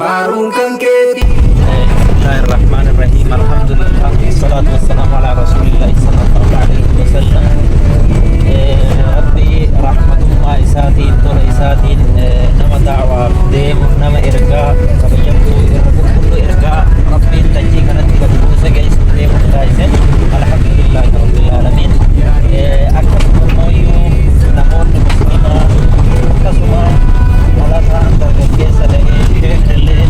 فارون كان كيتي. بسم الله الرحمن الرحيم. الحمد لله والصلاة والسلام على رسول الله صلى الله عليه وسلم. ربي رحمة الله إساتين طول إساتين نما دعوة ديم نما إرقاء فبجمعوا إرقاء كل إرقاء ربي تجي كانت تقبوسة جيس ديم الدائسين. الحمد لله رب العالمين. أكبر مويو نمون مسلمة كسوما ولا تهندر كيسة لإيه اللي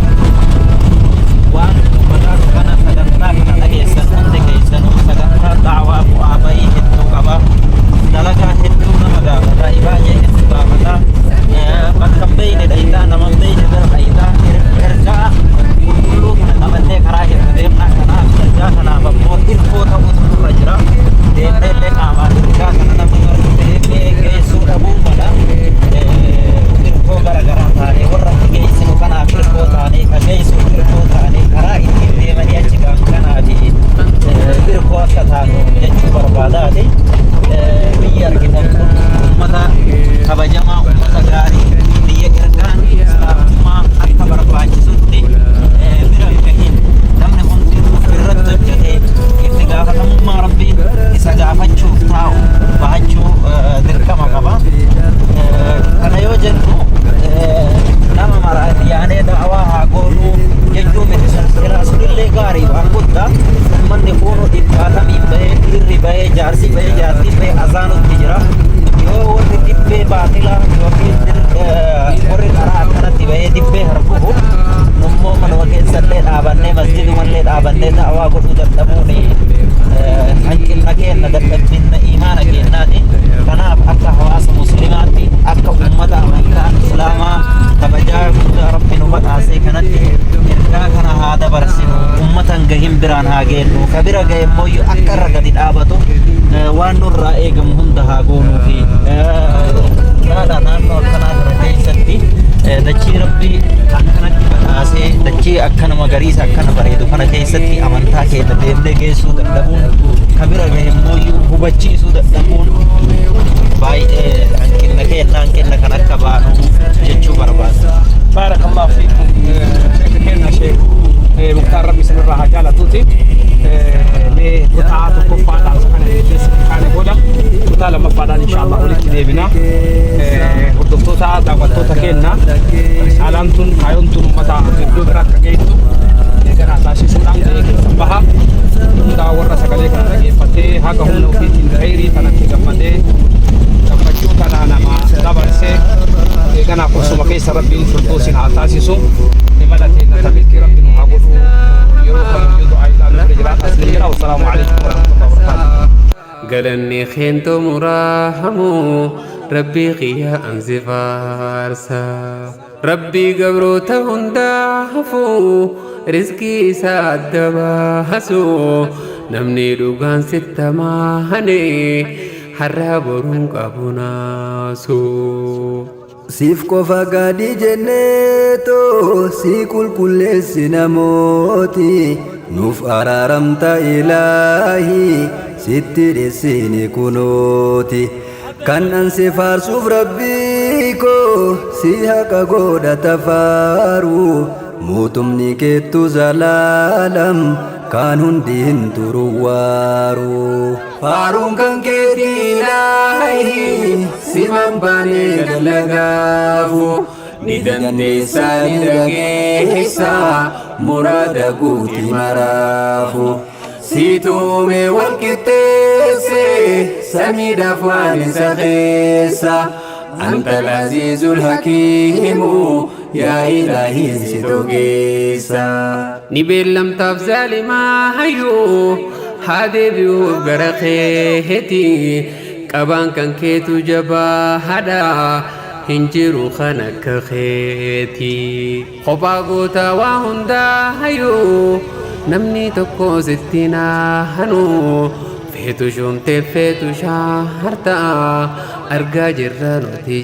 وان بدر كنا سجننا كنا نجيسن عند جيسن سجننا دعوة وعباي هتو كبا دلقا هتو نمدا بدا إباجة هتو بدا بكم بين دايتا نمم بين در دايتا إرجع كلو كنا نمدة كراه هتديم نكنا إرجع كنا بموت إرفو تاوس رجرا ديم دل كاما إرجع كنا نمدر ديم جيسو أبو بدا إرفو غرغرا ثاني ورا جيسن كنا إرفو ثاني كجيسو إرفو ثاني كراه إتديم نيجي كنا دي إرفو كثانو يجوا برباداتي بيار kita ummata kabajama ummata gari biyya ergaan islaamummaa akka barbaachisutti bira gahin namni hundi irratti hojjete itti gaafatamummaa rabbiin isa gaafachuuf taa'u bahachuu dirqama qaba. Kana yoo jennu nama mara yaanee da'awaa haa goonuu jechuu miti sunillee gaarii waan guddaa ummanni kuunu dhibbaatamii bahee dhiirri bahee jaarsi bahee jaartiin bahee azaanutti jira. Yoo warri dibbee baatila yookiin warri karaa akkanatti bahee dibbee harkuhu nummoo manuma keessallee dhaabannee masjidumallee dhaabannee da'awaa godhuu dadhabuuni hanqina keenna dadhabinna imaana keennaati. Kanaaf akka hawaasa muslimaatti akka ummata amantaa islaamaa kabajaa guddaa rabbi nu badhaasee kanatti ergaa kana haa dabarsinu ummatan gahin biraan haa geennu ka bira gahe immoo akka irra gadi dhaabatu waan nurraa eegamu hunda haa goonuu fi yaada naannoo akkanaa kana keessatti dachii rabbii akkanatti badhaasee dachii akkana magariisa akkana bareedu kana keessatti amantaa keenya deemnee geessuu dadhabuun ka bira gahe immoo hubachiisuu dadhabuun baay'ee hanqina kan akka baanu jechuu barbaada. بارك الله فيكم. شكرا شيخ مختار ربي سن الله جل توتي لقطاعات كفار على سكان الجيش كان بودا وتعالى مفادان ان شاء الله ولك ديبنا ودكتور سعد دعوتو تكينا سالانتون كايونتون متا دوغرا كايتو كان اساسي سودان ديك سبها دا ورا سكالي كان فتي هاغا هونو في تندريري تنكي غمدي كمبچو كان نما دبرسه كان قسم كيس ربي فردوس عطاسيسو لملتي نتبكي ربي نحبط يروكم يدعى إلى الرجلات أسلمنا والسلام عليكم ورحمة الله وبركاته. قالني خينتو مراحمو ربي قيا أنزفارسا ربي قبرو تهندافو رزقي ساد باسو نمني دوغان ستماني حرابرون قبناسو Siif qofa gadi jenneetoo si qulqulleessi namooti nuuf araaramta ilaahii sitti dheessine kunooti kan ansi faarsuuf rabbii koo si haqa godhata faaru mootumni keettu zalaalam kan hundi hin turuwaaru faaruun kan keetii ilaahi siman baanee dalagaafu ni dandeessa ni dhageessa muraada guuti maraafu situume wal qixxeesse samiidhaaf waan isa keessa anta al-aziizul hakiimu yaa ilaahiin si togeessa. ni beellamtaaf zaalimaa hayyuu haa deebi'uuf gara keeti qabaan kan keetu jabaa hadhaa hin jiru kan akka keeti kophaa gootaa waa hundaa hayyuu namni tokko sitti naahanu feetu shumtee feetu shaahartaa argaa jirra nuti